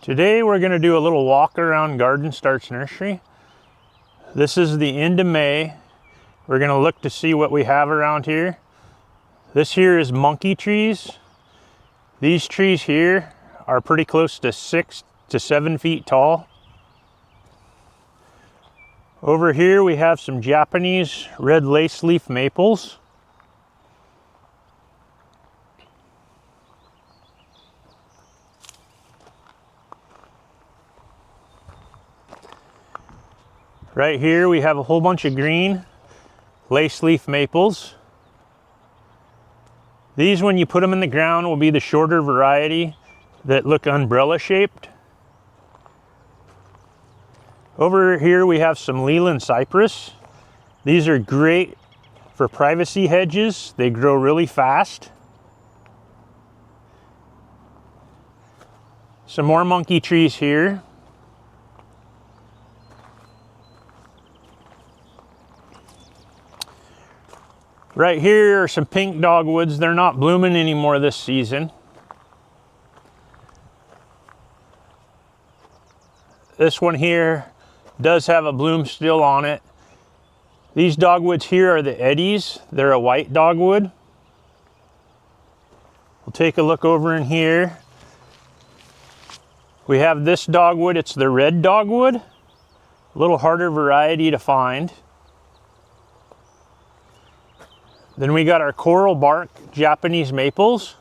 Today we're going to do a little walk around Garden Starts Nursery. This is the end of May. We're going to look to see what we have around here. This here is monkey trees. These trees here are pretty close to 6 to 7 feet tall. Over here we have some Japanese red lace leaf maples. Right here we have a whole bunch of green lace leaf maples. These, when you put them in the ground, will be the shorter variety that look umbrella shaped. Over here we have some Leland cypress. These are great for privacy hedges. They grow really fast. Some more monkey trees here. Right here are some pink dogwoods. They're not blooming anymore this season. This one here does have a bloom still on it. These dogwoods here are the Eddies. They're a white dogwood. We'll take a look over in here. We have this dogwood. It's the red dogwood. A little harder variety to find. Then we got our coral bark Japanese maples.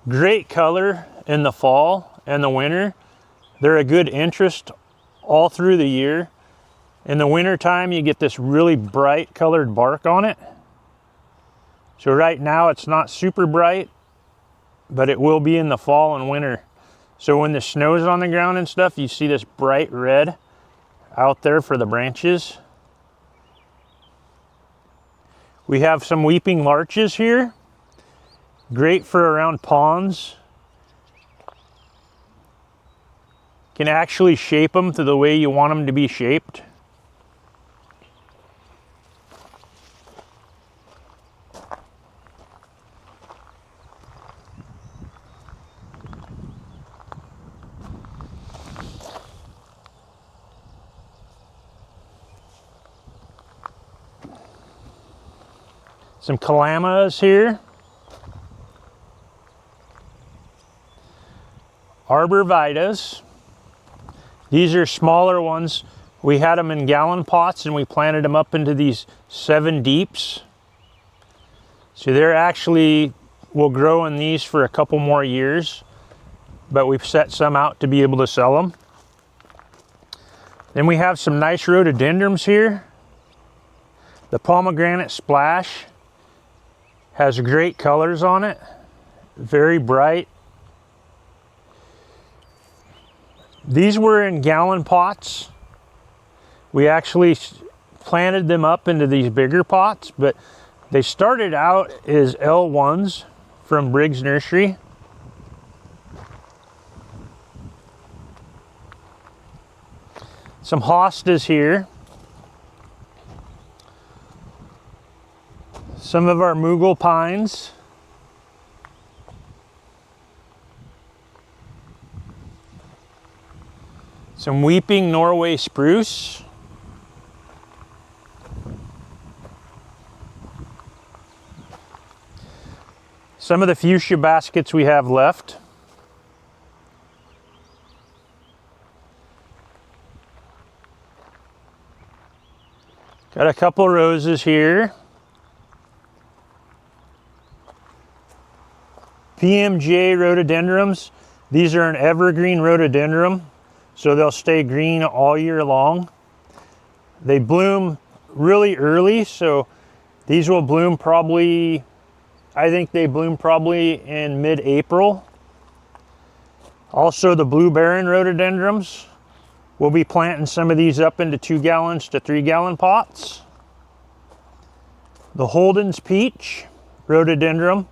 Great color in the fall and the winter. They're a good interest all through the year. In the winter time, you get this really bright colored bark on it. So right now it's not super bright, but it will be in the fall and winter. So when the snow's on the ground and stuff, you see this bright red out there for the branches. We have some weeping larches here. Great for around ponds. Can actually shape them to the way you want them to be shaped. Some calamas here. Arborvitas. These are smaller ones. We had them in gallon pots and we planted them up into these 7 deeps. So they're actually will grow in these for a couple more years, but we've set some out to be able to sell them. Then we have some nice rhododendrons here. The pomegranate splash has great colors on it, very bright. These were in gallon pots. We actually planted them up into these bigger pots, but they started out as L1s from Briggs Nursery. Some hostas here. Some of our Mughal pines. Some weeping Norway spruce. Some of the fuchsia baskets we have left. Got a couple roses here. PMJ rhododendrons. These are an evergreen rhododendron, so they'll stay green all year long. They bloom really early, so these will bloom probably, I think they bloom probably in mid-April. Also the blue baron rhododendrons. We'll be planting some of these up into 2 gallons to 3 gallon pots. The Holden's peach rhododendron.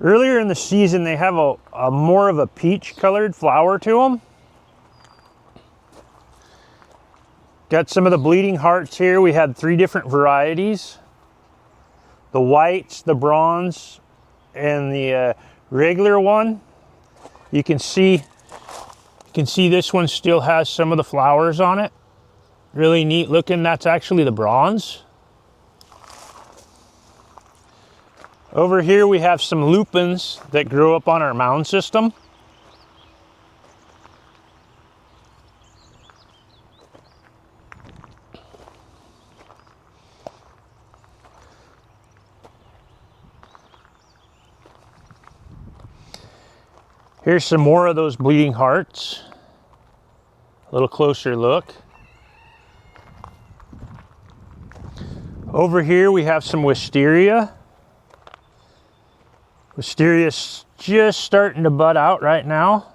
Earlier in the season, they have a more of a peach colored flower to them. Got some of the bleeding hearts here. We had 3 different varieties. The whites, the bronze, and the regular one. You can see this one still has some of the flowers on it. Really neat looking. That's actually the bronze. Over here we have some lupins that grow up on our mound system. Here's some more of those bleeding hearts. A little closer look. Over here we have some wisteria. Wisteria's just starting to bud out right now.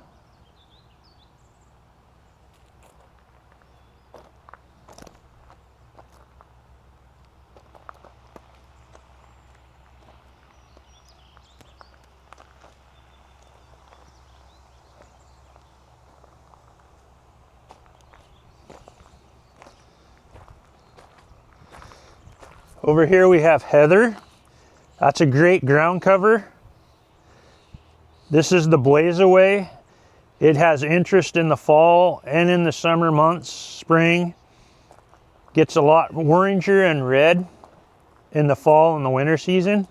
Over here we have heather. That's a great ground cover. This is the blaze away. It has interest in the fall and in the summer months, spring. Gets a lot oranger and red in the fall and the winter season.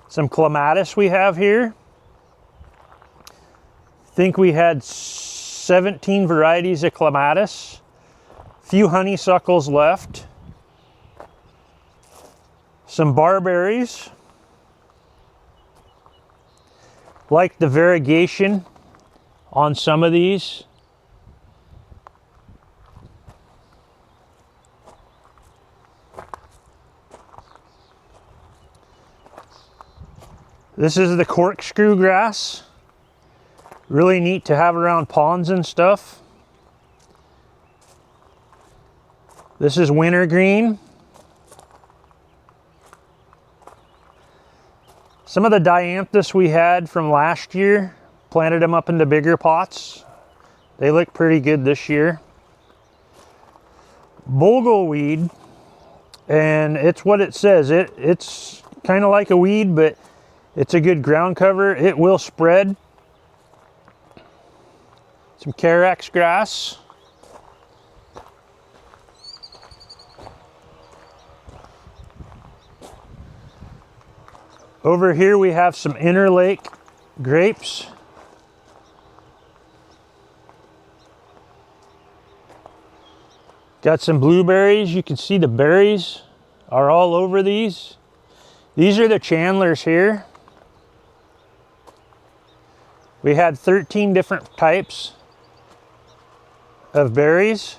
Some clematis we have here. I think we had 17 varieties of clematis. Few honeysuckles left. Some barberries. Like the variegation on some of these. This is the corkscrew grass. Really neat to have around ponds and stuff. This is wintergreen. Some of the dianthus we had from last year, planted them up into bigger pots. They look pretty good this year. Bogleweed, and it's what it says. It's kind of like a weed, but it's a good ground cover. It will spread. Some carex grass. Over here we have some Interlake grapes. Got some blueberries. You can see the berries are all over these. These are the Chandlers here. We had 13 different types of berries.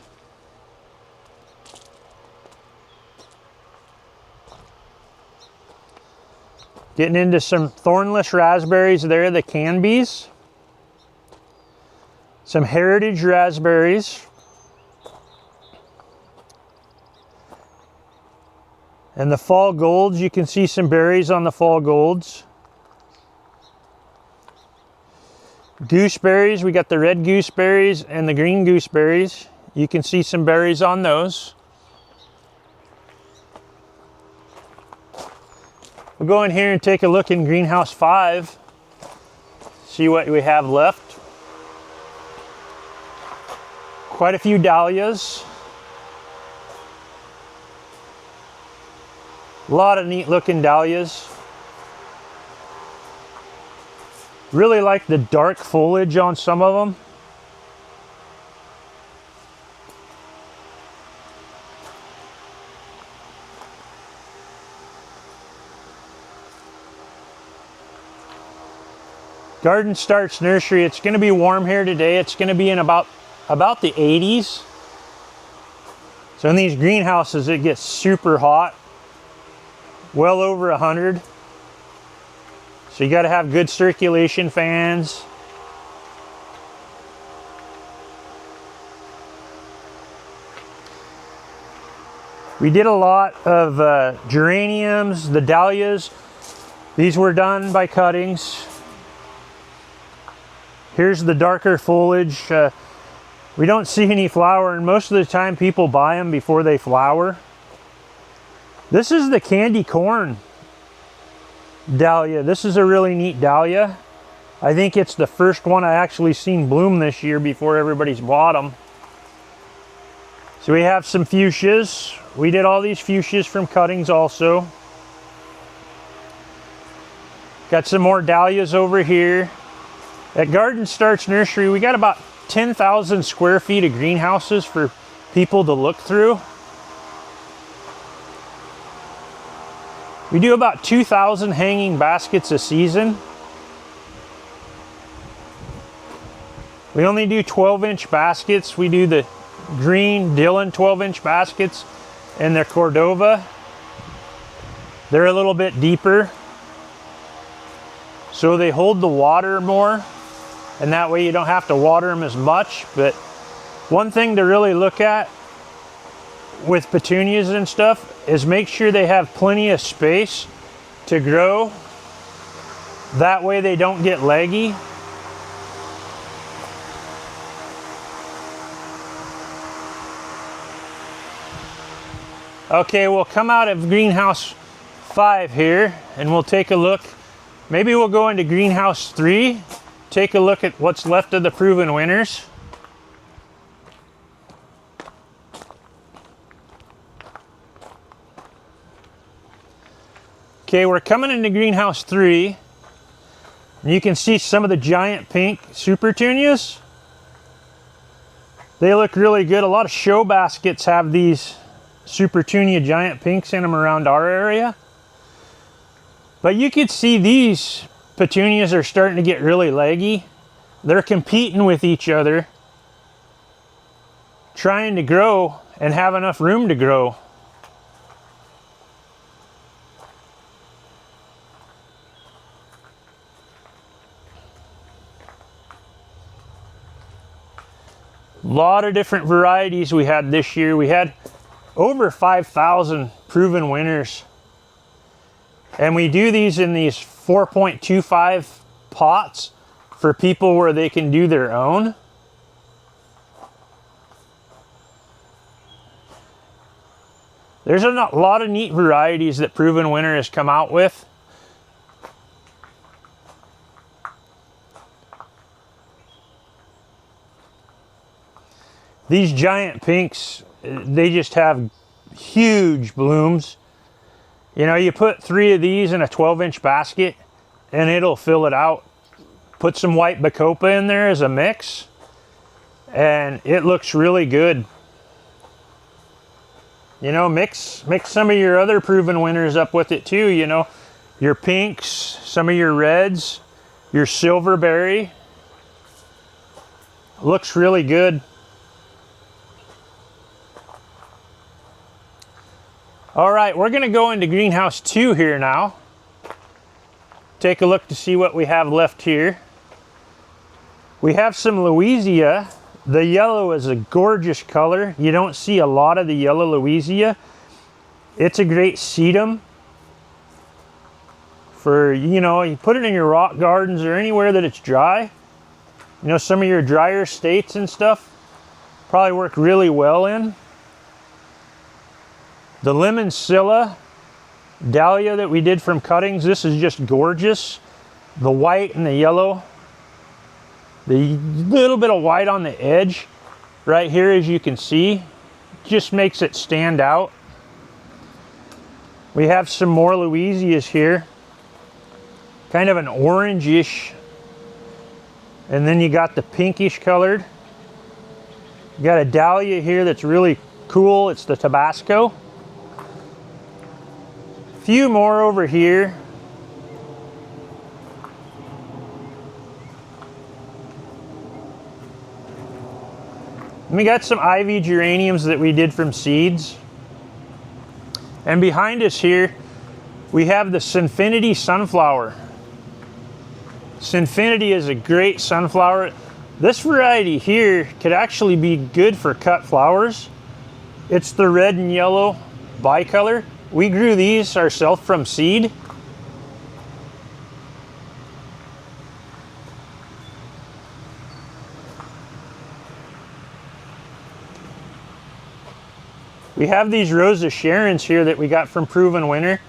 Getting into some thornless raspberries there, the Canbys. Some heritage raspberries. And the fall golds, you can see some berries on the fall golds. Gooseberries, we got the red gooseberries and the green gooseberries. You can see some berries on those. We'll go in here and take a look in greenhouse 5. See what we have left. Quite a few dahlias. A lot of neat looking dahlias. Really like the dark foliage on some of them. Garden Starts Nursery. It's going to be warm here today. It's going to be in about the 80s. So in these greenhouses it gets super hot. Well over 100. So you got to have good circulation fans. We did a lot of geraniums, the dahlias. These were done by cuttings. Here's the darker foliage. We don't see any flower, and most of the time people buy them before they flower. This is the candy corn. dahlia. This is a really neat dahlia. I think it's the first one I actually seen bloom this year before everybody's bought them. So we have some fuchsias. We did all these fuchsias from cuttings also. Got some more dahlias over here. At Garden Starts Nursery, we got about 10,000 square feet of greenhouses for people to look through. We do about 2,000 hanging baskets a season. We only do 12-inch baskets. We do the green Dillon 12-inch baskets and the Cordova. They're a little bit deeper, so they hold the water more, and that way you don't have to water them as much. But one thing to really look at with petunias and stuff is make sure they have plenty of space to grow. That way they don't get leggy. Okay, we'll come out of greenhouse 5 here and we'll take a look. Maybe we'll go into greenhouse 3, take a look at what's left of the proven winners. Okay, we're coming into greenhouse 3. And you can see some of the giant pink super petunias. They look really good. A lot of show baskets have these super petunia giant pinks in them around our area. But you can see these petunias are starting to get really leggy. They're competing with each other, trying to grow and have enough room to grow. A lot of different varieties we had this year. We had over 5,000 proven winners. And we do these in these 4.25 pots for people where they can do their own. There's a lot of neat varieties that Proven Winner has come out with. These giant pinks, they just have huge blooms. You know, you put 3 of these in a 12-inch basket and it'll fill it out. Put some white bacopa in there as a mix and it looks really good. You know, mix some of your other Proven Winners up with it too, you know. Your pinks, some of your reds, your silverberry. Looks really good. All right, we're gonna go into greenhouse 2 here now. Take a look to see what we have left here. We have some Louisia. The yellow is a gorgeous color. You don't see a lot of the yellow Louisia. It's a great sedum for, you know, you put it in your rock gardens or anywhere that it's dry. You know, some of your drier states and stuff probably work really well in. The Lemon Scilla dahlia that we did from cuttings, this is just gorgeous. The white and the yellow. The little bit of white on the edge right here, as you can see, just makes it stand out. We have some more Louisias here. Kind of an orangish. And then you got the pinkish colored. You got a dahlia here that's really cool. It's the Tabasco. Few more over here. We got some ivy geraniums that we did from seeds. And behind us here, we have the Sinfinity sunflower. Sinfinity is a great sunflower. This variety here could actually be good for cut flowers. It's the red and yellow bicolor. We grew these ourselves from seed. We have these Rosa Sharons here that we got from Proven Winner.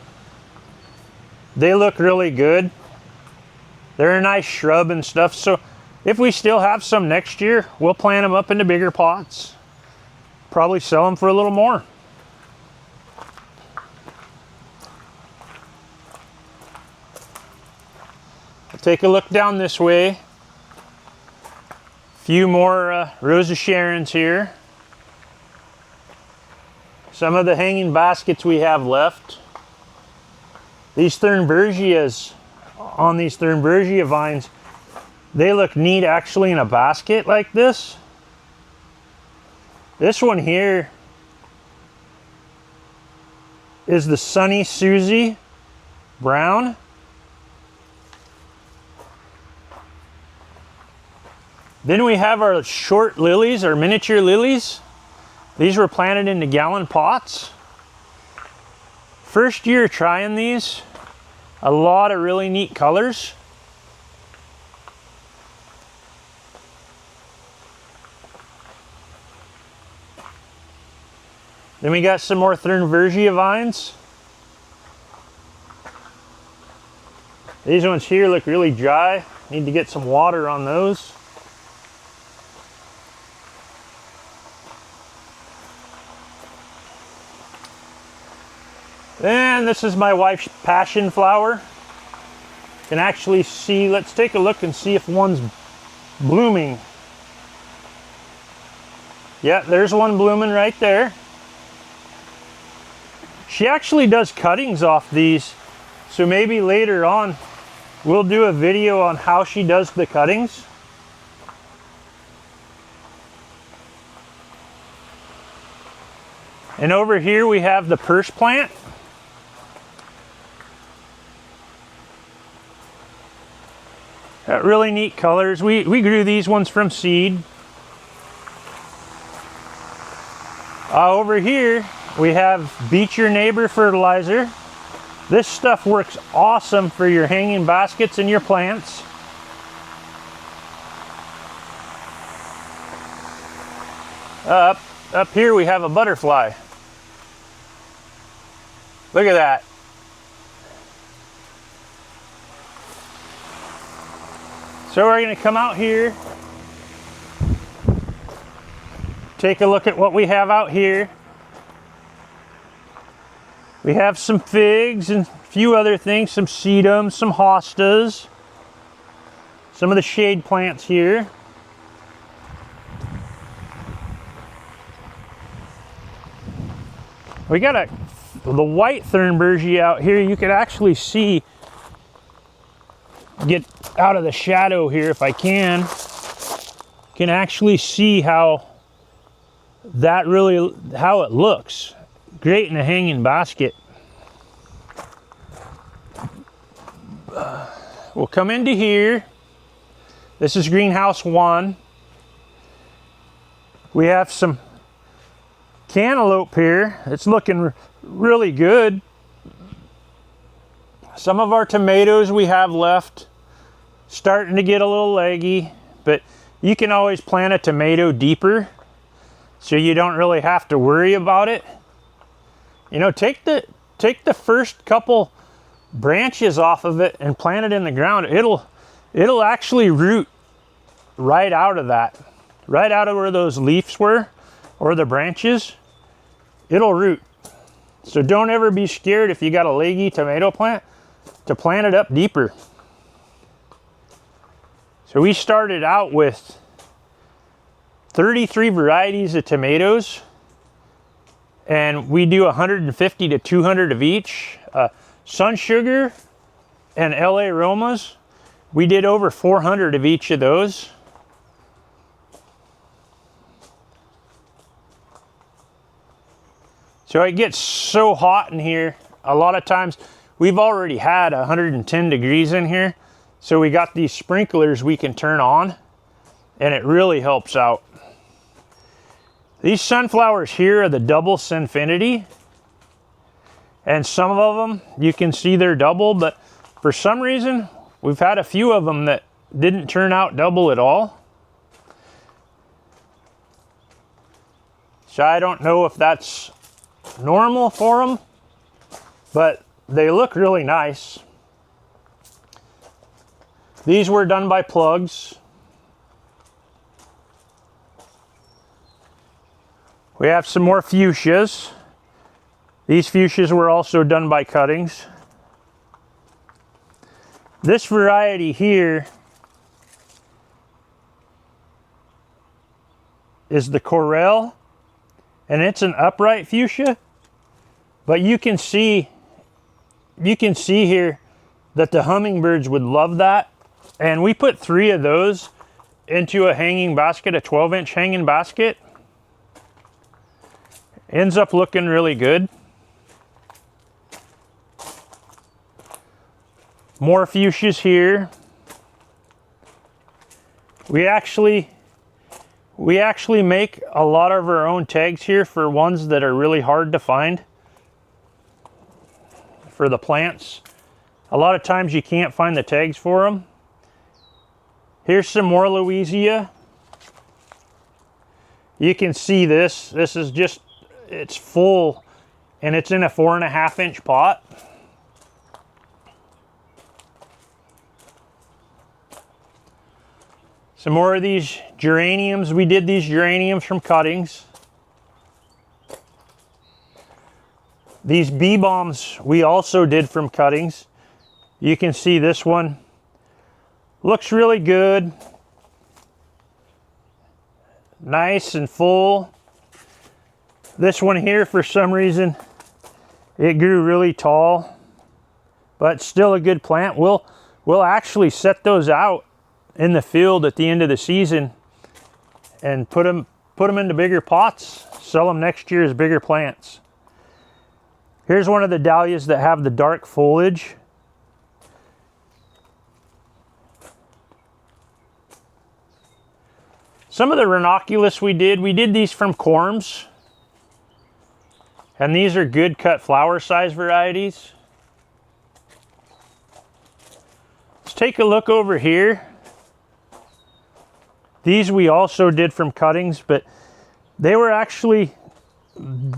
They look really good. They're a nice shrub and stuff. So if we still have some next year, we'll plant them up into bigger pots. Probably sell them for a little more. We'll take a look down this way. A few more Rose of Sharons here. Some of the hanging baskets we have left. These Thornbergias, on these Thornbergia vines, they look neat actually in a basket like this. This one here is the Sunny Susie brown. Then we have our short lilies, our miniature lilies. These were planted into gallon pots. First year trying these, a lot of really neat colors. Then we got some more Thornbergia vines. These ones here look really dry. Need to get some water on those. And this is my wife's passion flower. You can actually see, let's take a look and see if one's blooming. Yeah, there's one blooming right there. She actually does cuttings off these, so maybe later on we'll do a video on how she does the cuttings. And over here we have the purse plant. Got really neat colors. We grew these ones from seed. Over here we have Beat Your Neighbor fertilizer. This stuff works awesome for your hanging baskets and your plants. Up here we have a butterfly. Look at that. So we're going to come out here, take a look at what we have out here. We have some figs and a few other things, some sedums, some hostas, some of the shade plants here. We got the white Thornbergia out here. You can actually see, get out of the shadow here if I can actually see how that really, how it looks. Great in a hanging basket. We'll come into here. This is greenhouse 1. We have some cantaloupe here. It's looking really good. Some of our tomatoes we have left, starting to get a little leggy, but you can always plant a tomato deeper so you don't really have to worry about it. You know, take the first couple branches off of it and plant it in the ground. It'll actually root right out of that, right out of where those leaves were or the branches. It'll root. So don't ever be scared if you got a leggy tomato plant to plant it up deeper. So we started out with 33 varieties of tomatoes, and we do 150 to 200 of each. Sun Sugar and LA Aromas, we did over 400 of each of those. So it gets so hot in here. A lot of times we've already had 110 degrees in here. So we got these sprinklers we can turn on, and it really helps out. These sunflowers here are the double Sinfinity. And some of them, you can see they're double, but for some reason, we've had a few of them that didn't turn out double at all. So I don't know if that's normal for them, but they look really nice. These were done by plugs. We have some more fuchsias. These fuchsias were also done by cuttings. This variety here is the Corel, and it's an upright fuchsia, but you can see here that the hummingbirds would love that. And we put 3 of those into a hanging basket, a 12-inch hanging basket. Ends up looking really good. More fuchsias here. We actually make a lot of our own tags here for ones that are really hard to find for the plants. A lot of times you can't find the tags for them. Here's some more Louisia. You can see this. This is just, it's full, and it's in a 4.5-inch pot. Some more of these geraniums. We did these geraniums from cuttings. These bee balms we also did from cuttings. You can see this one looks really good. Nice and full. This one here, for some reason, it grew really tall, but still a good plant. We'll actually set those out in the field at the end of the season and put them into bigger pots, sell them next year as bigger plants. Here's one of the dahlias that have the dark foliage. Some of the ranunculus we did these from corms. And these are good cut flower size varieties. Let's take a look over here. These we also did from cuttings, but they were actually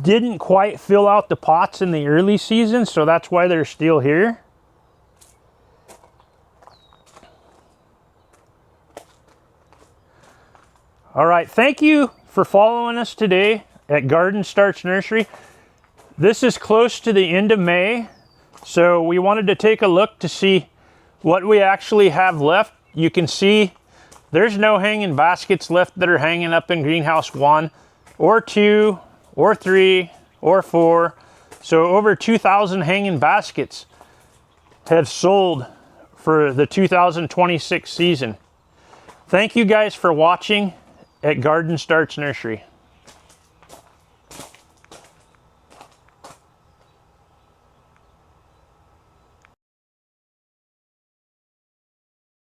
didn't quite fill out the pots in the early season, so that's why they're still here. All right, thank you for following us today at Garden Starts Nursery. This is close to the end of May, so we wanted to take a look to see what we actually have left. You can see there's no hanging baskets left that are hanging up in greenhouse 1 or 2 or 3 or 4. So over 2,000 hanging baskets have sold for the 2026 season. Thank you guys for watching at Garden Starts Nursery.